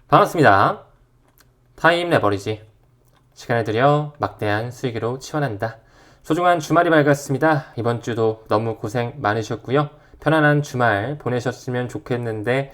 반갑습니다. 타임 레버리지. 시간을 들여 막대한 수익으로 치환한다. 소중한 주말이 밝았습니다. 이번 주도 너무 고생 많으셨고요. 편안한 주말 보내셨으면 좋겠는데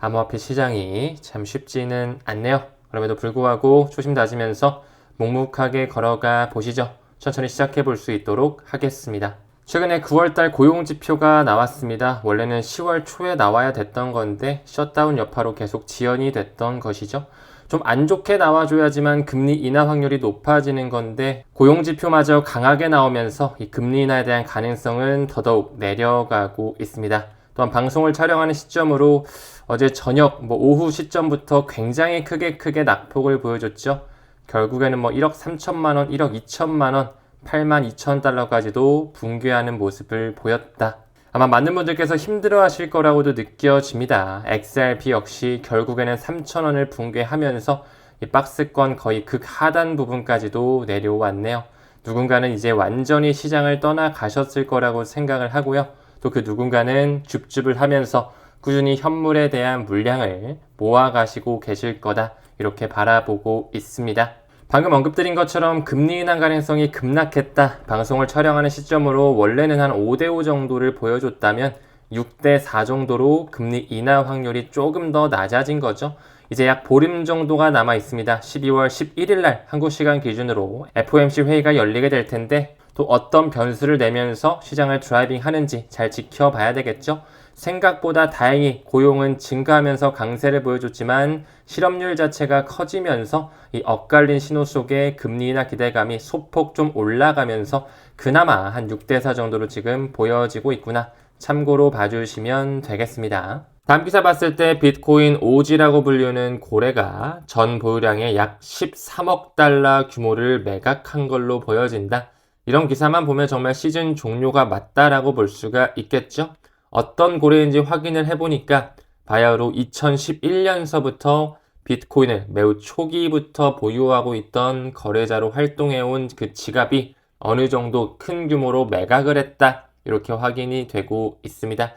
암호화폐 시장이 참 쉽지는 않네요. 그럼에도 불구하고 초심 다지면서 묵묵하게 걸어가 보시죠. 천천히 시작해 볼 수 있도록 하겠습니다. 최근에 9월달 고용지표가 나왔습니다. 원래는 10월 초에 나와야 됐던 건데 셧다운 여파로 계속 지연이 됐던 것이죠. 좀 안 좋게 나와줘야지만 금리 인하 확률이 높아지는 건데 고용지표마저 강하게 나오면서 이 금리 인하에 대한 가능성은 더더욱 내려가고 있습니다. 또한 방송을 촬영하는 시점으로 어제 저녁 오후 시점부터 굉장히 크게 낙폭을 보여줬죠. 결국에는 1억 3천만 원, 1억 2천만 원 82,000달러까지도 붕괴하는 모습을 보였다. 아마 많은 분들께서 힘들어하실 거라고도 느껴집니다. XRP 역시 결국에는 3,000원을 붕괴하면서 이 박스권 거의 극하단 부분까지도 내려왔네요. 누군가는 이제 완전히 시장을 떠나가셨을 거라고 생각을 하고요. 또 그 누군가는 줍줍을 하면서 꾸준히 현물에 대한 물량을 모아가시고 계실 거다. 이렇게 바라보고 있습니다. 방금 언급드린 것처럼 금리 인하 가능성이 급락했다. 방송을 촬영하는 시점으로 원래는 한 5대5 정도를 보여줬다면 6대4 정도로 금리 인하 확률이 조금 더 낮아진 거죠. 이제 약 보름 정도가 남아 있습니다. 12월 11일 날 한국 시간 기준으로 FOMC 회의가 열리게 될 텐데 또 어떤 변수를 내면서 시장을 드라이빙 하는지 잘 지켜봐야 되겠죠. 생각보다 다행히 고용은 증가하면서 강세를 보여줬지만 실업률 자체가 커지면서 이 엇갈린 신호 속에 금리 인하 기대감이 소폭 좀 올라가면서 그나마 한 6대4 정도로 지금 보여지고 있구나. 참고로 봐주시면 되겠습니다. 다음 기사 봤을 때 비트코인 오지라고 불리는 고래가 전 보유량의 약 13억 달러 규모를 매각한 걸로 보여진다. 이런 기사만 보면 정말 시즌 종료가 맞다라고 볼 수가 있겠죠. 어떤 고래인지 확인을 해보니까 바야흐로 2011년서부터 비트코인을 매우 초기부터 보유하고 있던 거래자로 활동해온 그 지갑이 어느 정도 큰 규모로 매각을 했다. 이렇게 확인이 되고 있습니다.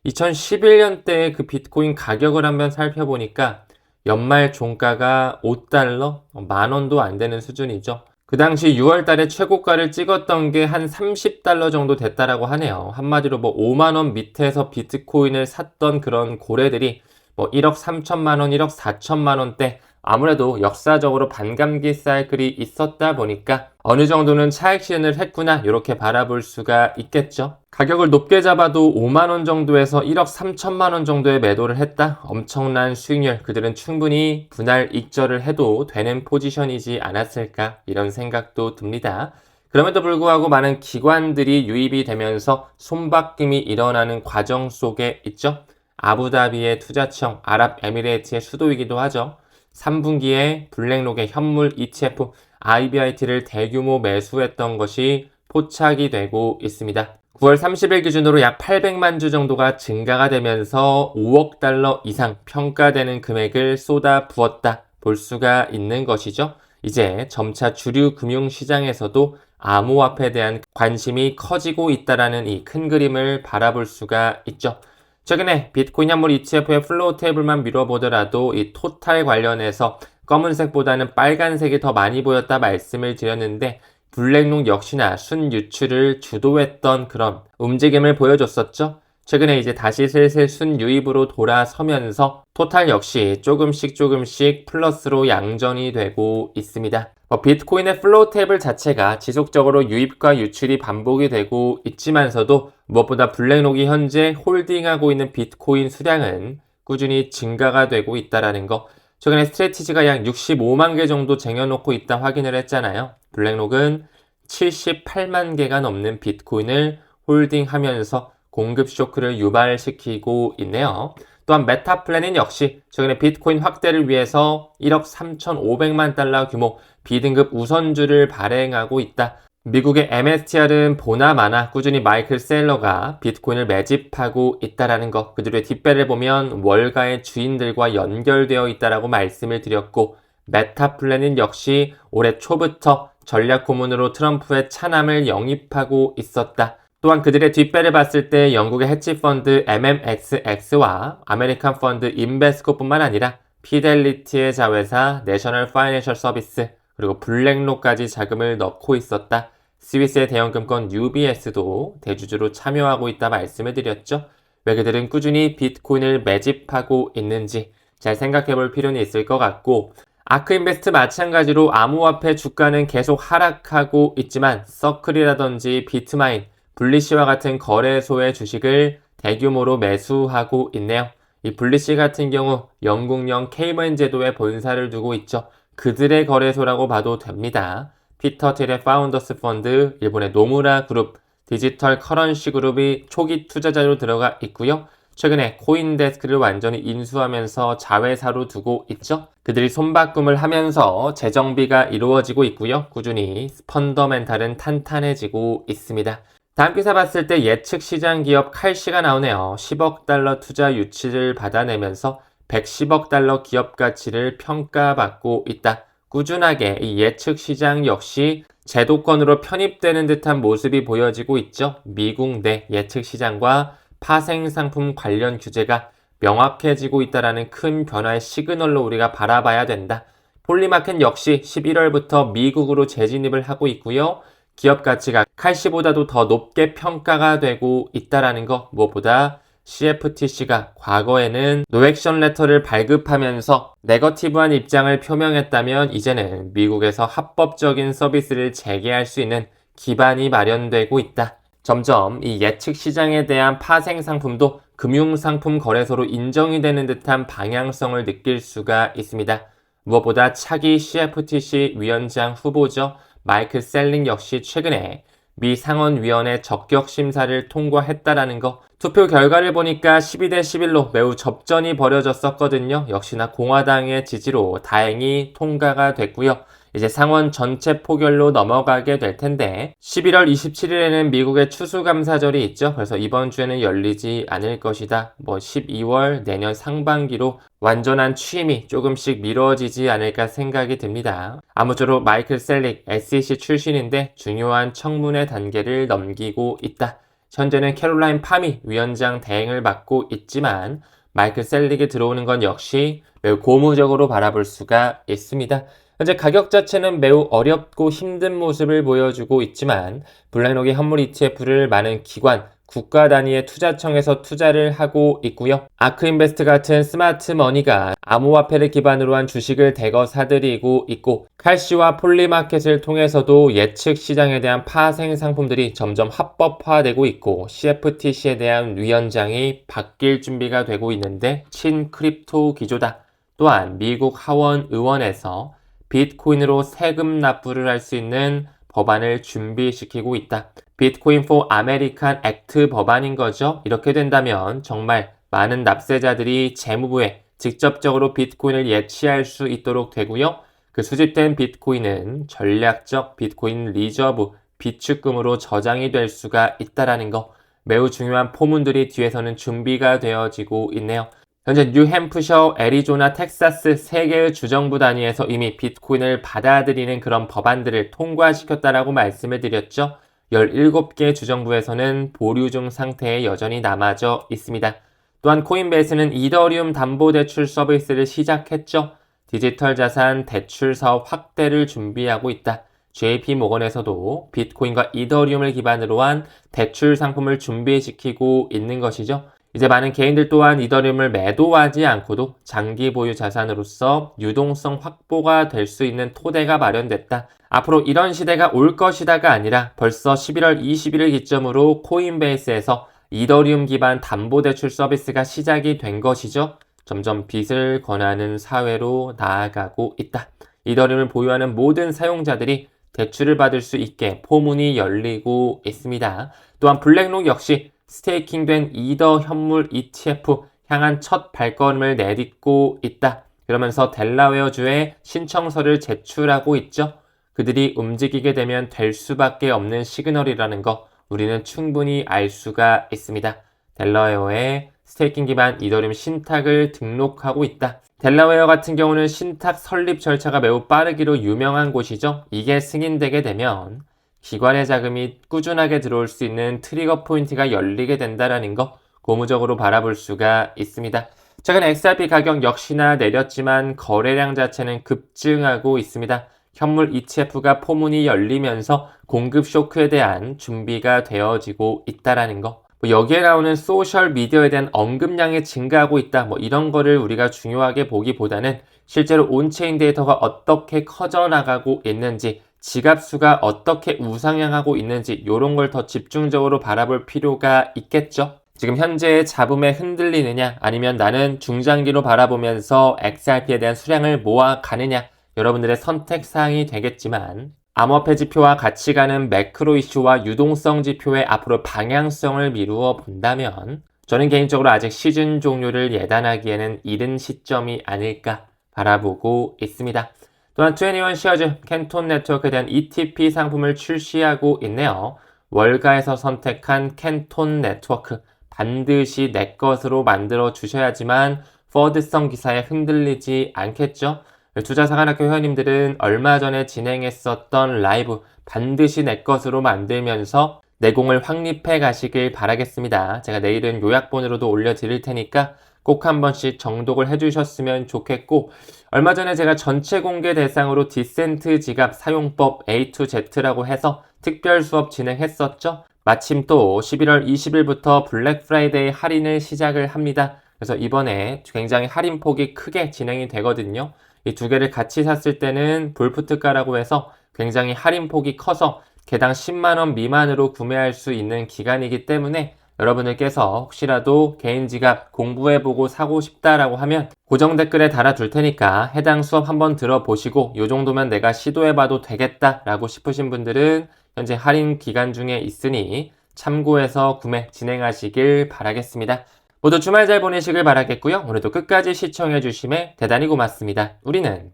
2011년대의 그 비트코인 가격을 한번 살펴보니까 연말 종가가 5달러, 만 원도 안 되는 수준이죠. 그 당시 6월 달에 최고가를 찍었던 게 한 30달러 정도 됐다라고 하네요. 한마디로 5만 원 밑에서 비트코인을 샀던 그런 고래들이 1억 3천만 원, 1억 4천만 원대 아무래도 역사적으로 반감기 사이클이 있었다 보니까 어느 정도는 차익 실현을 했구나 이렇게 바라볼 수가 있겠죠. 가격을 높게 잡아도 5만 원 정도에서 1억 3천만 원 정도에 매도를 했다. 엄청난 수익률, 그들은 충분히 분할 익절을 해도 되는 포지션이지 않았을까 이런 생각도 듭니다. 그럼에도 불구하고 많은 기관들이 유입이 되면서 손바뀜이 일어나는 과정 속에 있죠. 아부다비의 투자청 아랍에미레이트의 수도이기도 하죠. 3분기에 블랙록의 현물 ETF IBIT를 대규모 매수했던 것이 포착이 되고 있습니다. 9월 30일 기준으로 약 800만 주 정도가 증가가 되면서 5억 달러 이상 평가되는 금액을 쏟아 부었다 볼 수가 있는 것이죠. 이제 점차 주류 금융시장에서도 암호화폐에 대한 관심이 커지고 있다는 이 큰 그림을 바라볼 수가 있죠. 최근에 비트코인 현물 ETF의 플로우 테이블만 미뤄보더라도 이 토탈 관련해서 검은색보다는 빨간색이 더 많이 보였다 말씀을 드렸는데 블랙록 역시나 순유출을 주도했던 그런 움직임을 보여줬었죠. 최근에 이제 다시 슬슬 순유입으로 돌아서면서 토탈 역시 조금씩 플러스로 양전이 되고 있습니다. 비트코인의 플로우 테이블 자체가 지속적으로 유입과 유출이 반복이 되고 있지만서도 무엇보다 블랙록이 현재 홀딩하고 있는 비트코인 수량은 꾸준히 증가가 되고 있다는 거. 최근에 스트래티지가 약 65만 개 정도 쟁여놓고 있다 확인을 했잖아요. 블랙록은 78만 개가 넘는 비트코인을 홀딩하면서 공급 쇼크를 유발시키고 있네요. 또한 메타플래닛 역시 최근에 비트코인 확대를 위해서 1억 3,500만 달러 규모 B등급 우선주를 발행하고 있다. 미국의 MSTR은 보나마나 꾸준히 마이클 셀러가 비트코인을 매집하고 있다는 것, 그들의 뒷배를 보면 월가의 주인들과 연결되어 있다고 말씀을 드렸고, 메타플래닛 역시 올해 초부터 전략 고문으로 트럼프의 차남을 영입하고 있었다. 또한 그들의 뒷배를 봤을 때 영국의 해치펀드 MMXX와 아메리칸 펀드 인베스코뿐만 아니라 피델리티의 자회사 내셔널 파이낸셜 서비스 그리고 블랙록까지 자금을 넣고 있었다. 스위스의 대형금권 UBS도 대주주로 참여하고 있다 말씀을 드렸죠. 왜 그들은 꾸준히 비트코인을 매집하고 있는지 잘 생각해 볼 필요는 있을 것 같고 아크인베스트 마찬가지로 암호화폐 주가는 계속 하락하고 있지만 서클이라든지 비트마인, 블리시와 같은 거래소의 주식을 대규모로 매수하고 있네요. 이 블리시 같은 경우 영국령 케이먼 제도에 본사를 두고 있죠. 그들의 거래소라고 봐도 됩니다. 피터 틸의 파운더스 펀드, 일본의 노무라 그룹, 디지털 커런시 그룹이 초기 투자자로 들어가 있고요. 최근에 코인데스크를 완전히 인수하면서 자회사로 두고 있죠. 그들이 손바꿈을 하면서 재정비가 이루어지고 있고요. 꾸준히 펀더멘탈은 탄탄해지고 있습니다. 다음 기사 봤을 때 예측 시장 기업 칼시가 나오네요. 10억 달러 투자 유치를 받아내면서 110억 달러 기업 가치를 평가받고 있다. 꾸준하게 이 예측 시장 역시 제도권으로 편입되는 듯한 모습이 보여지고 있죠. 미국 내 예측 시장과 파생상품 관련 규제가 명확해지고 있다는 큰 변화의 시그널로 우리가 바라봐야 된다. 폴리마켓 역시 11월부터 미국으로 재진입을 하고 있고요. 기업 가치가 칼시보다도 더 높게 평가가 되고 있다는 거 무엇보다 CFTC가 과거에는 노액션 레터를 발급하면서 네거티브한 입장을 표명했다면 이제는 미국에서 합법적인 서비스를 재개할 수 있는 기반이 마련되고 있다. 점점 이 예측 시장에 대한 파생 상품도 금융상품 거래소로 인정이 되는 듯한 방향성을 느낄 수가 있습니다. 무엇보다 차기 CFTC 위원장 후보죠. 마이클 셀링 역시 최근에 미 상원위원회 적격 심사를 통과했다라는 거. 투표 결과를 보니까 12대 11로 매우 접전이 벌어졌었거든요. 역시나 공화당의 지지로 다행히 통과가 됐고요. 이제 상원 전체 포결로 넘어가게 될 텐데 11월 27일에는 미국의 추수감사절이 있죠. 그래서 이번 주에는 열리지 않을 것이다. 12월 내년 상반기로 완전한 취임이 조금씩 미뤄지지 않을까 생각이 듭니다. 아무쪼록 마이클 셀릭 SEC 출신인데 중요한 청문회 단계를 넘기고 있다. 현재는 캐롤라인 파미 위원장 대행을 맡고 있지만 마이클 셀릭이 들어오는 건 역시 매우 고무적으로 바라볼 수가 있습니다. 현재 가격 자체는 매우 어렵고 힘든 모습을 보여주고 있지만 블랙록이 현물 ETF를 많은 기관, 국가 단위의 투자청에서 투자를 하고 있고요. 아크인베스트 같은 스마트 머니가 암호화폐를 기반으로 한 주식을 대거 사들이고 있고 칼시와 폴리마켓을 통해서도 예측 시장에 대한 파생 상품들이 점점 합법화되고 있고 CFTC에 대한 위원장이 바뀔 준비가 되고 있는데 친크립토 기조다. 또한 미국 하원 의원에서 비트코인으로 세금 납부를 할 수 있는 법안을 준비시키고 있다. 비트코인 for American Act 법안인 거죠. 이렇게 된다면 정말 많은 납세자들이 재무부에 직접적으로 비트코인을 예치할 수 있도록 되고요. 그 수집된 비트코인은 전략적 비트코인 리저브, 비축금으로 저장이 될 수가 있다는 거. 매우 중요한 포문들이 뒤에서는 준비가 되어지고 있네요. 현재 뉴햄프셔, 애리조나, 텍사스 3개의 주정부 단위에서 이미 비트코인을 받아들이는 그런 법안들을 통과시켰다라고 말씀을 드렸죠. 17개 주정부에서는 보류 중 상태에 여전히 남아져 있습니다. 또한 코인베이스는 이더리움 담보대출 서비스를 시작했죠. 디지털 자산 대출 사업 확대를 준비하고 있다. JP모건에서도 비트코인과 이더리움을 기반으로 한 대출 상품을 준비시키고 있는 것이죠. 이제 많은 개인들 또한 이더리움을 매도하지 않고도 장기 보유 자산으로서 유동성 확보가 될 수 있는 토대가 마련됐다. 앞으로 이런 시대가 올 것이다가 아니라 벌써 11월 21일 기점으로 코인베이스에서 이더리움 기반 담보대출 서비스가 시작이 된 것이죠. 점점 빚을 권하는 사회로 나아가고 있다. 이더리움을 보유하는 모든 사용자들이 대출을 받을 수 있게 포문이 열리고 있습니다. 또한 블랙록 역시 스테이킹된 이더 현물 ETF 향한 첫 발걸음을 내딛고 있다. 그러면서 델라웨어주에 신청서를 제출하고 있죠. 그들이 움직이게 되면 될 수밖에 없는 시그널이라는 거 우리는 충분히 알 수가 있습니다. 델라웨어에 스테이킹 기반 이더리움 신탁을 등록하고 있다. 델라웨어 같은 경우는 신탁 설립 절차가 매우 빠르기로 유명한 곳이죠. 이게 승인되게 되면 기관의 자금이 꾸준하게 들어올 수 있는 트리거 포인트가 열리게 된다는 거 고무적으로 바라볼 수가 있습니다. 최근 XRP 가격 역시나 내렸지만 거래량 자체는 급증하고 있습니다. 현물 ETF가 포문이 열리면서 공급 쇼크에 대한 준비가 되어지고 있다라는 거. 여기에 나오는 소셜 미디어에 대한 언급량이 증가하고 있다. 이런 거를 우리가 중요하게 보기보다는 실제로 온체인 데이터가 어떻게 커져나가고 있는지, 지갑수가 어떻게 우상향하고 있는지 이런 걸 더 집중적으로 바라볼 필요가 있겠죠. 지금 현재의 잡음에 흔들리느냐 아니면 나는 중장기로 바라보면서 XRP에 대한 수량을 모아가느냐, 여러분들의 선택사항이 되겠지만 암호화폐 지표와 같이 가는 매크로 이슈와 유동성 지표의 앞으로 방향성을 미루어 본다면 저는 개인적으로 아직 시즌 종료를 예단하기에는 이른 시점이 아닐까 바라보고 있습니다. 또한 21 시어즈 캔톤 네트워크에 대한 ETP 상품을 출시하고 있네요. 월가에서 선택한 캔톤 네트워크 반드시 내 것으로 만들어 주셔야지만 포워드성 기사에 흔들리지 않겠죠? 투자사관학교 회원님들은 얼마 전에 진행했었던 라이브 반드시 내 것으로 만들면서 내공을 확립해 가시길 바라겠습니다. 제가 내일은 요약본으로도 올려드릴 테니까 꼭 한 번씩 정독을 해주셨으면 좋겠고, 얼마 전에 제가 전체 공개 대상으로 디센트 지갑 사용법 A to Z라고 해서 특별 수업 진행했었죠. 마침 또 11월 20일부터 블랙 프라이데이 할인을 시작을 합니다. 그래서 이번에 굉장히 할인폭이 크게 진행이 되거든요. 이 두 개를 같이 샀을 때는 볼프트가라고 해서 굉장히 할인폭이 커서 개당 10만원 미만으로 구매할 수 있는 기간이기 때문에 여러분들께서 혹시라도 개인 지갑 공부해보고 사고 싶다라고 하면 고정 댓글에 달아둘 테니까 해당 수업 한번 들어보시고 이 정도면 내가 시도해봐도 되겠다라고 싶으신 분들은 현재 할인 기간 중에 있으니 참고해서 구매 진행하시길 바라겠습니다. 모두 주말 잘 보내시길 바라겠고요. 오늘도 끝까지 시청해주심에 대단히 고맙습니다. 우리는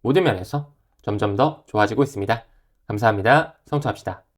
모든 면에서 점점 더 좋아지고 있습니다. 감사합니다. 성투합시다.